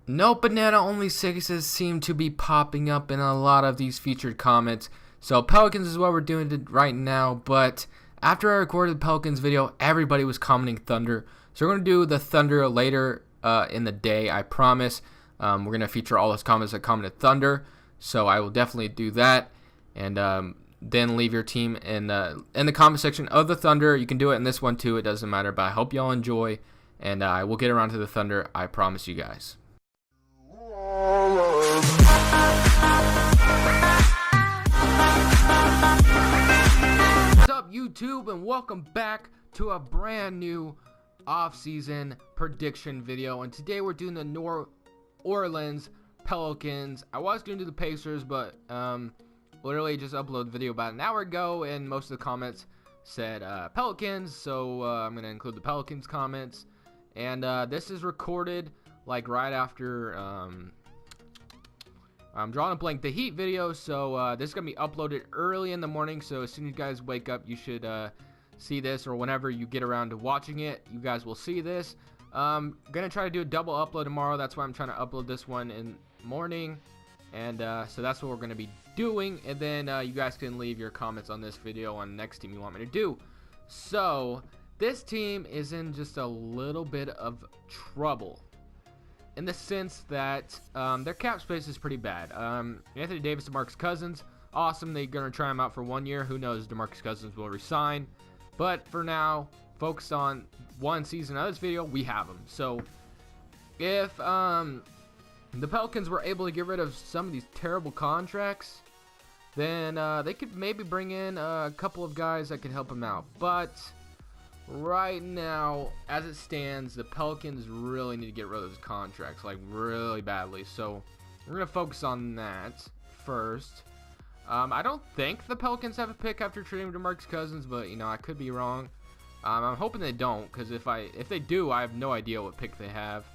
No banana only sixes seem to be popping up in a lot of these featured comments. So Pelicans is what we're doing right now, but after I recorded the Pelicans video, everybody was commenting Thunder. So we're going to do the Thunder later in the day, I promise. We're going to feature all those comments that commented Thunder. So I will definitely do that. And then leave your team in the comment section of the Thunder. You can do it in this one too. It doesn't matter. But I hope y'all enjoy. And I will get around to the Thunder. I promise you guys. What's up, YouTube, and welcome back to a brand new off-season prediction video. And today we're doing the New Orleans Pelicans. I was going to do the Pacers, but literally just uploaded the video about an hour ago, and most of the comments said Pelicans, so I'm going to include the Pelicans comments. And this is recorded like right after I'm drawing a blank, the Heat video, so this is going to be uploaded early in the morning, so as soon as you guys wake up, you should see this, or whenever you get around to watching it, you guys will see this. Going to try to do a double upload tomorrow. That's why I'm trying to upload this one in the morning, and so that's what we're going to be doing, and then you guys can leave your comments on this video on the next team you want me to do. So this team is in just a little bit of trouble, in the sense that their cap space is pretty bad. Anthony Davis, DeMarcus Cousins, awesome. They're going to try him out for 1 year. Who knows, DeMarcus Cousins will resign. But for now, focus on one season of this video, we have him. So if the Pelicans were able to get rid of some of these terrible contracts, then they could maybe bring in a couple of guys that could help them out. But right now, as it stands, the Pelicans really need to get rid of those contracts, like really badly. So we're going to focus on that first. I don't think the Pelicans have a pick after trading with DeMarcus Cousins, but you know, I could be wrong. I'm hoping they don't, because if they do, I have no idea what pick they have.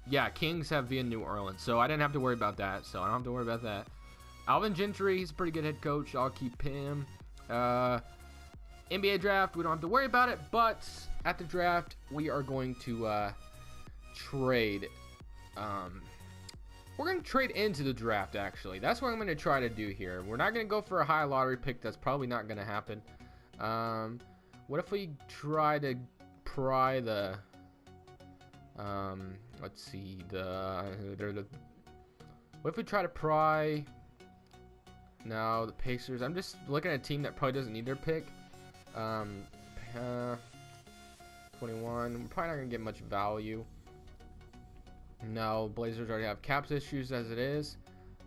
Yeah, Kings have via New Orleans, so I didn't have to worry about that. So I don't have to worry about that. Alvin Gentry, he's a pretty good head coach. I'll keep him. NBA draft, we don't have to worry about it, but at the draft, we are going to trade. We're going to trade into the draft, actually. That's what I'm going to try to do here. We're not going to go for a high lottery pick. That's probably not going to happen. What if we try to pry the... let's see, what if we try to pry... No, the Pacers. I'm just looking at a team that probably doesn't need their pick. 21. We're probably not gonna get much value. No, Blazers already have caps issues as it is.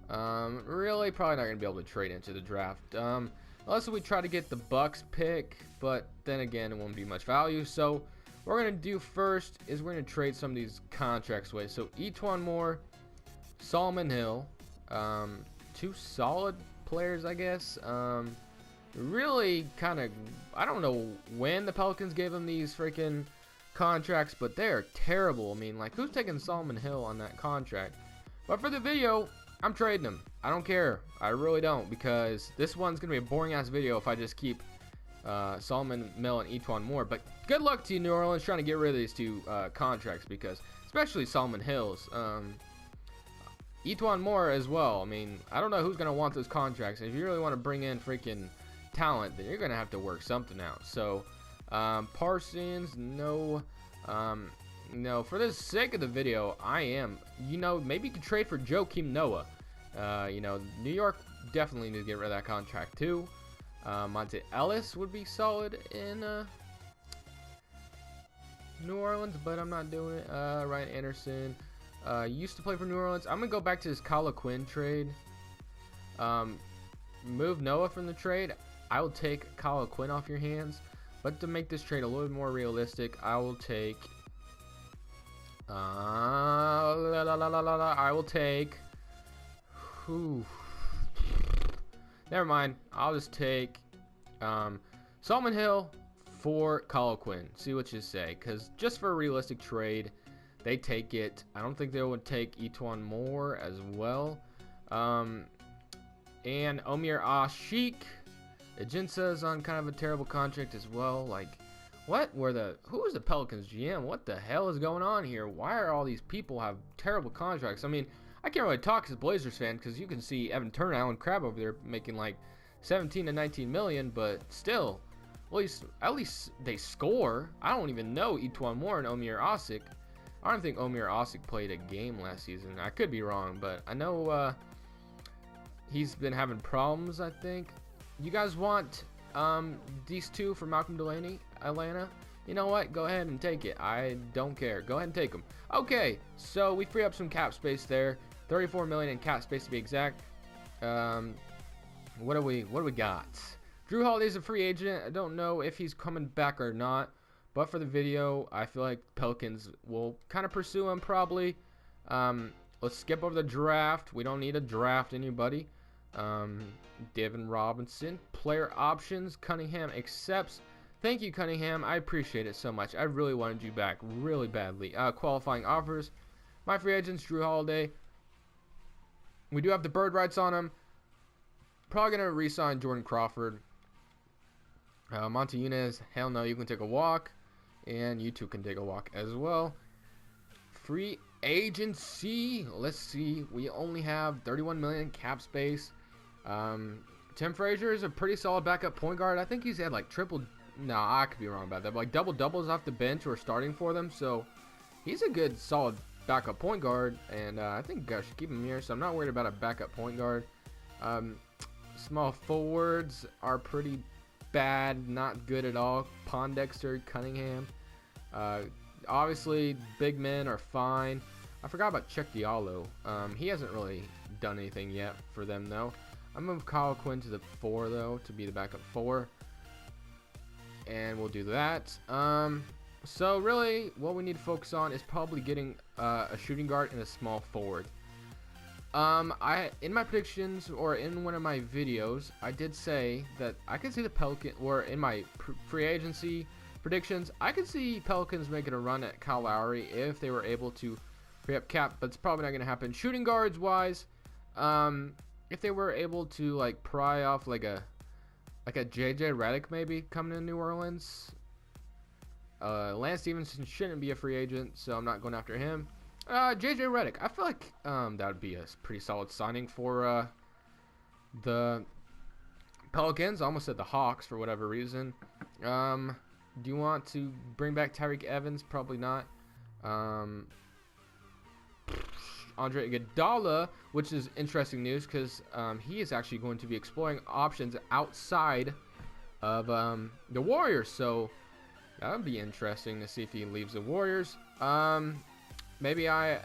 Really, probably not gonna be able to trade into the draft. Unless we try to get the Bucks pick, but then again, it won't be much value. So what we're gonna do first is we're gonna trade some of these contracts away. So Etuan Moore, Solomon Hill, two solid players, I guess. Really kind of, I don't know when the Pelicans gave them these freaking contracts, but they're terrible. I mean, like, who's taking Solomon Hill on that contract? But for the video, I'm trading them. I don't care. I really don't, because this one's gonna be a boring ass video if I just keep Solomon Hill and Etuan Moore. But good luck to you, New Orleans, trying to get rid of these two contracts, because especially Solomon Hill's. Etuan Moore as well. I mean, I don't know who's gonna want those contracts. If you really want to bring in freaking talent, then you're gonna have to work something out. So Parsons, no. No, for the sake of the video, I am, you know, maybe you could trade for Joakim Noah. You know, New York definitely needs to get rid of that contract too. Monte Ellis would be solid in New Orleans, but I'm not doing it. Ryan Anderson used to play for New Orleans. I'm gonna go back to this Kyle Quinn trade. Move Noah from the trade. I will take Kyle Quinn off your hands, but to make this trade a little bit more realistic, I will take never mind. I'll just take Solomon Hill for Kyle Quinn. See what you say, because just for a realistic trade, they take it. I don't think they would take Etuan Moore as well. And Omer Ashik. Ajinsa is on kind of a terrible contract as well. Like, Who is the Pelicans GM? What the hell is going on here? Why are all these people have terrible contracts? I mean, I can't really talk as a Blazers fan because you can see Evan Turner, Alan Crabb over there making like 17 to 19 million, but still, at least they score. I don't even know Etwan Moore and Omer Osik. I don't think Omer Osik played a game last season. I could be wrong, but I know he's been having problems, I think. You guys want these two for Malcolm Delaney, Atlanta? You know what? Go ahead and take it. I don't care. Go ahead and take them. Okay, so we free up some cap space there. 34 million in cap space to be exact. What do we got? Drew Holiday's a free agent. I don't know if he's coming back or not, but for the video, I feel like Pelicans will kind of pursue him probably. Let's skip over the draft. We don't need to draft anybody. Devin Robinson, player options. Cunningham accepts. Thank you, Cunningham. I appreciate it so much. I really wanted you back really badly. Qualifying offers. My free agents, Drew Holiday. We do have the bird rights on him. Probably going to re-sign Jordan Crawford. Monte Yunez, hell no, you can take a walk. And you two can take a walk as well. Free agency. Let's see. We only have 31 million cap space. Tim Frazier is a pretty solid backup point guard. I think he's had like triple. No, I could be wrong about that. But like double doubles off the bench or starting for them. So he's a good solid backup point guard. And I think I should keep him here. So I'm not worried about a backup point guard. Small forwards are pretty bad, not good at all. Pondexter, Cunningham. Obviously, big men are fine. I forgot about Chuck Diallo. He hasn't really done anything yet for them, though. I'm going to move Kyle Quinn to the 4, though, to be the backup 4. And we'll do that. So, really, what we need to focus on is probably getting a shooting guard and a small forward. In my predictions, or in one of my videos, I did say that I could see the Pelicans, or in my free agency predictions, I could see Pelicans making a run at Kyle Lowry if they were able to free up cap, but it's probably not going to happen. Shooting guards wise, if they were able to like pry off like a JJ Redick maybe coming to New Orleans. Lance Stevenson shouldn't be a free agent, so I'm not going after him. JJ Redick, I feel like that would be a pretty solid signing for the Pelicans. I almost said the Hawks for whatever reason. Do you want to bring back Tyreek Evans? Probably not. Andre Iguodala, which is interesting news because he is actually going to be exploring options outside of the Warriors. So that would be interesting to see if he leaves the Warriors. Maybe I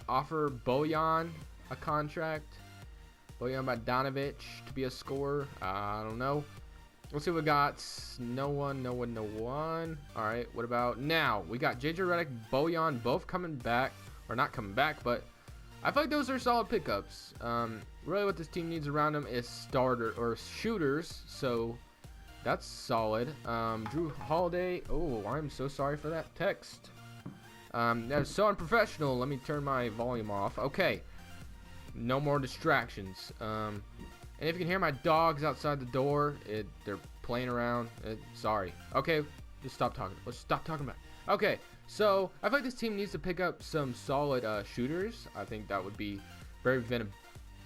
offer Bojan a contract. Bojan Bogdanovic to be a scorer. I don't know. Let's see what we got. No one. All right, what about now? We got JJ Redick, Bojan, both coming back. Or not coming back, but I feel like those are solid pickups. Really what this team needs around them is shooters. So that's solid. Drew Holiday. Oh, I'm so sorry for that text. That was so unprofessional. Let me turn my volume off. Okay. No more distractions. And if you can hear my dogs outside the door, they're playing around. Sorry. Okay, just stop talking. Let's stop talking about it. Okay, so I feel like this team needs to pick up some solid shooters. I think that would be very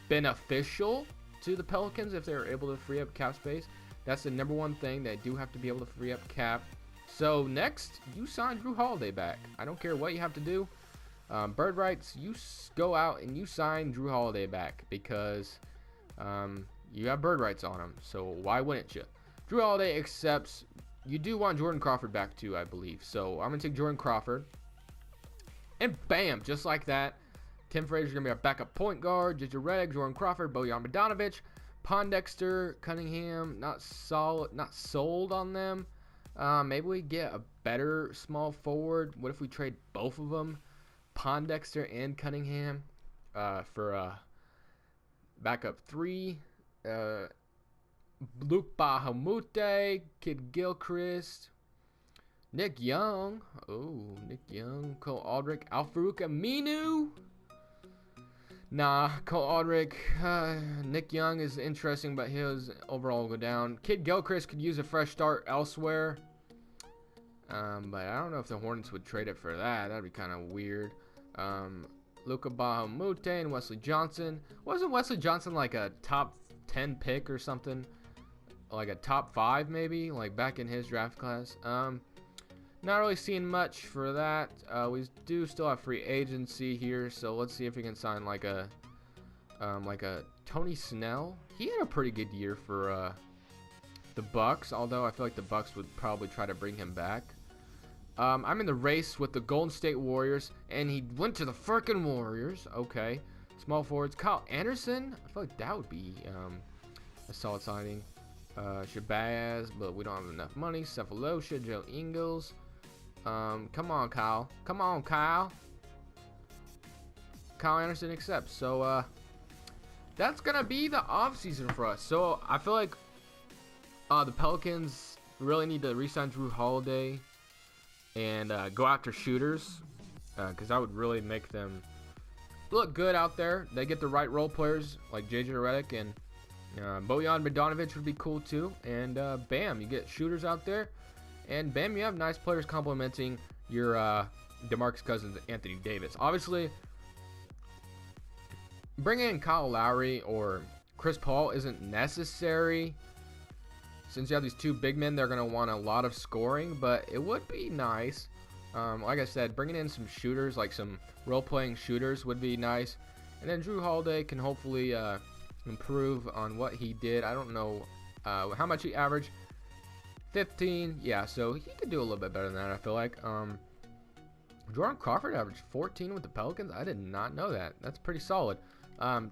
beneficial to the Pelicans if they're able to free up cap space. That's the number one thing. They do have to be able to free up cap. So next, you sign Drew Holiday back. I don't care what you have to do. Bird rights, you go out and you sign Drew Holiday back because you have bird rights on him. So why wouldn't you? Drew Holiday accepts. You do want Jordan Crawford back too, I believe. So I'm going to take Jordan Crawford. And bam, just like that. Tim Frazier is going to be our backup point guard. JJ Redick, Jordan Crawford, Bojan Bogdanovic, Pondexter, Cunningham. Not sold on them. Maybe we get a better small forward. What if we trade both of them? Pondexter and Cunningham for a backup 3. Luke Bahamute, Kid Gilchrist, Nick Young. Oh, Nick Young, Cole Aldrich, Al-Farouq Aminu. Nah, Cole Aldrich. Nick Young is interesting, but his overall will go down. Kid Gilchrist could use a fresh start elsewhere. But I don't know if the Hornets would trade it for that. That'd be kind of weird. Luka Bahamute and Wesley Johnson. Wasn't Wesley Johnson like a top 10 pick or something? Like a top 5 maybe? Like back in his draft class. Not really seeing much for that. We do still have free agency here, so let's see if we can sign like a Tony Snell. He had a pretty good year for the Bucks, although I feel like the Bucks would probably try to bring him back. I'm in the race with the Golden State Warriors, and he went to the frickin' Warriors. Okay. Small forwards. Kyle Anderson. I feel like that would be a solid signing. Shabazz, but we don't have enough money. Cephalosha, Joe Ingles. Come on, Kyle. Come on, Kyle. Kyle Anderson accepts. So, that's going to be the offseason for us. So, I feel like the Pelicans really need to re-sign Jrue Holiday and go after shooters, because that would really make them look good out there. They get the right role players like JJ Redick, and Bojan Bogdanovic would be cool too. And bam, you get shooters out there, and bam, you have nice players complementing your DeMarcus Cousins and Anthony Davis. Obviously, bringing in Kyle Lowry or Chris Paul isn't necessary. Since you have these two big men, they're going to want a lot of scoring, but it would be nice. Like I said, bringing in some shooters, like some role-playing shooters would be nice. And then Jrue Holiday can hopefully improve on what he did. I don't know how much he averaged. 15, yeah, so he could do a little bit better than that, I feel like. Jordan Crawford averaged 14 with the Pelicans. I did not know that. That's pretty solid.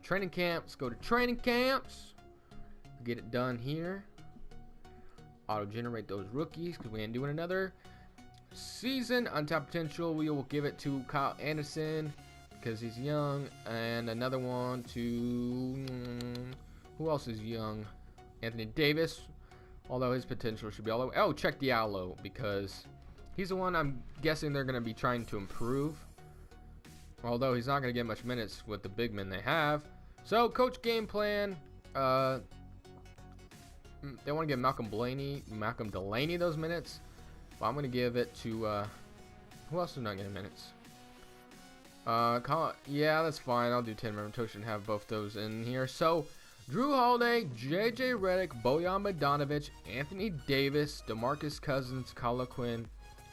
Training camps, go to training camps. Get it done here. Auto-generate those rookies because we ain't doing another season. Untapped potential, we will give it to Kyle Anderson because he's young, and another one to who else is young? Anthony Davis, although his potential should be all the way. Oh, check Diallo, because he's the one I'm guessing they're going to be trying to improve, although he's not going to get much minutes with the big men they have. So coach game plan, they want to give Malcolm Delaney those minutes. But I'm going to give it to, who else is not getting minutes? Yeah, that's fine. I'll do 10 rotation and have both those in here. So, Jrue Holiday, JJ Redick, Bojan Bogdanovic, Anthony Davis, DeMarcus Cousins, Kyle Quinn,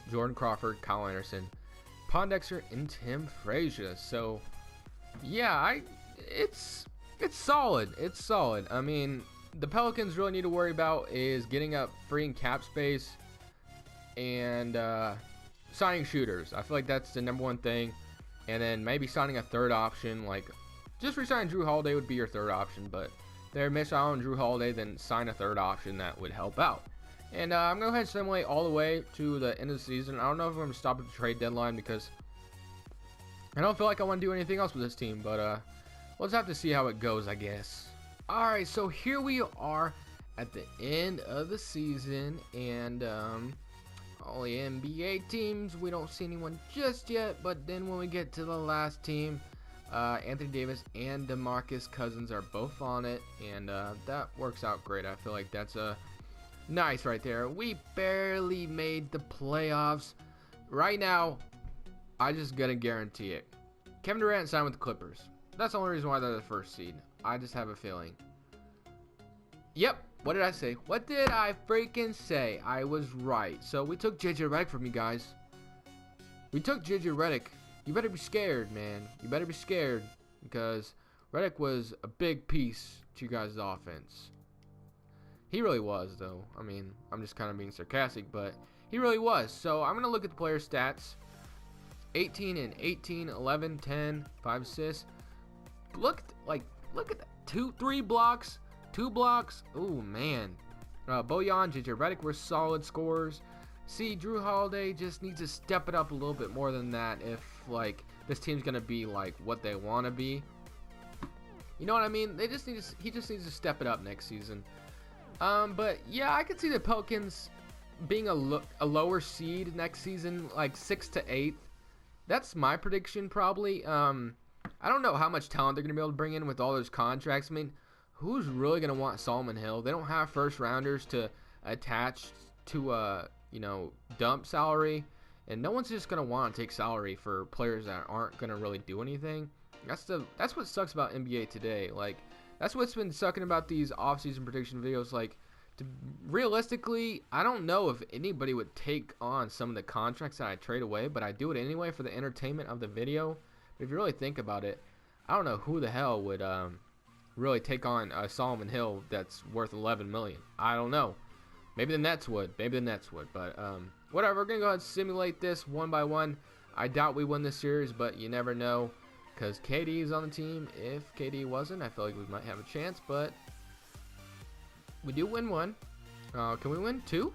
Jordan Crawford, Kyle Anderson, Pondexter, and Tim Frazier. So, yeah, it's solid. It's solid. I mean, the Pelicans really need to worry about is getting up freeing cap space and signing shooters. I feel like that's the number one thing. And then maybe signing a third option, like just re-signing Jrue Holiday would be your third option, but they're miss out on Jrue Holiday, then sign a third option that would help out. And I'm going to go ahead and simulate all the way to the end of the season. I don't know if I'm going to stop at the trade deadline because I don't feel like I want to do anything else with this team, but we'll just have to see how it goes, I guess. Alright, so here we are at the end of the season, and all the NBA teams, we don't see anyone just yet, but then when we get to the last team, Anthony Davis and DeMarcus Cousins are both on it, and that works out great. I feel like that's nice right there. We barely made the playoffs. Right now, I'm just going to guarantee it. Kevin Durant signed with the Clippers. That's the only reason why they're the first seed. I just have a feeling. Yep. What did I say? What did I freaking say? I was right. So we took JJ Redick from you guys. We took JJ Redick. You better be scared, man. You better be scared because Redick was a big piece to you guys' offense. He really was, though. I mean, I'm just kind of being sarcastic, but he really was. So I'm going to look at the player stats. 18 and 18, 11, 10, 5 assists. Look at that. 3 blocks, 2 blocks. Oh, man. Bojan, JJ Redick were solid scorers. See, Jrue Holiday just needs to step it up a little bit more than that if, like, this team's going to be, like, what they want to be. You know what I mean? He just needs to step it up next season. But, yeah, I could see the Pelicans being a lower seed next season, like 6th to 8th. That's my prediction, probably. I don't know how much talent they're going to be able to bring in with all those contracts. I mean, who's really going to want Solomon Hill? They don't have first rounders to attach to dump salary, and no one's just gonna want to take salary for players that aren't gonna really do anything. That's what sucks about NBA today. Like, that's what's been sucking about these off-season prediction videos. Like, realistically, I don't know if anybody would take on some of the contracts that I trade away, but I do it anyway for the entertainment of the video. But if you really think about it, I don't know who the hell would really take on Solomon Hill that's worth $11 million. I don't know. Maybe the Nets would. But whatever. We're gonna go ahead and simulate this one by one. I doubt we win this series, but you never know, because KD is on the team. If KD wasn't, I feel like we might have a chance, but we do win one. Can we win two?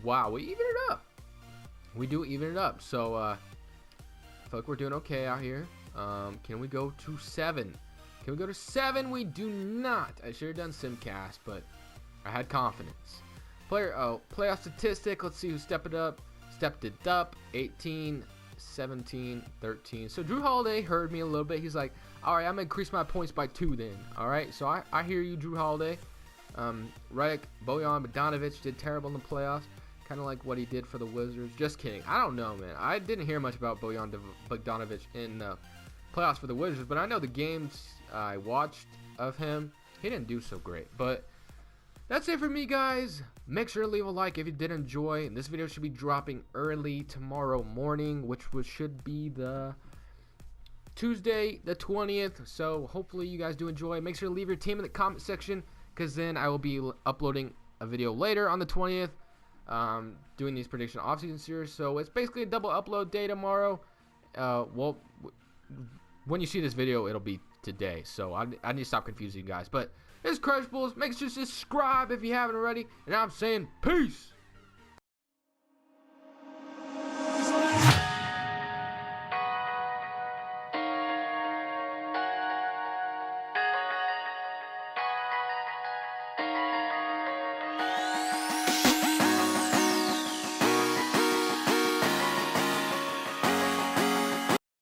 Wow, we even it up. We do even it up. So I feel like we're doing okay out here. Can we go to 7? Can we go to 7? We do not. I should have done Simcast, but I had confidence. Playoff statistic. Let's see who stepped it up. 18, 17, 13. So Drew Holiday heard me a little bit. He's like, all right, I'm going to increase my points by 2 then. All right, so I hear you, Drew Holiday. Redick, Bojan Bogdanovic did terrible in the playoffs. Kind of like what he did for the Wizards. Just kidding. I don't know, man. I didn't hear much about Bojan Bogdanovic in the playoffs for the Wizards, but I know the games I watched of him, he didn't do so great. But that's it for me, guys. Make sure to leave a like if you did enjoy. And this video should be dropping early tomorrow morning, which should be the Tuesday the 20th. So hopefully you guys do enjoy. Make sure to leave your team in the comment section, because then I will be uploading a video later on the 20th, doing these prediction offseason series. So it's basically a double upload day tomorrow. Well, when you see this video, it'll be today. So I need to stop confusing you guys. But it's Crush Bulls. Make sure to subscribe if you haven't already. And I'm saying peace.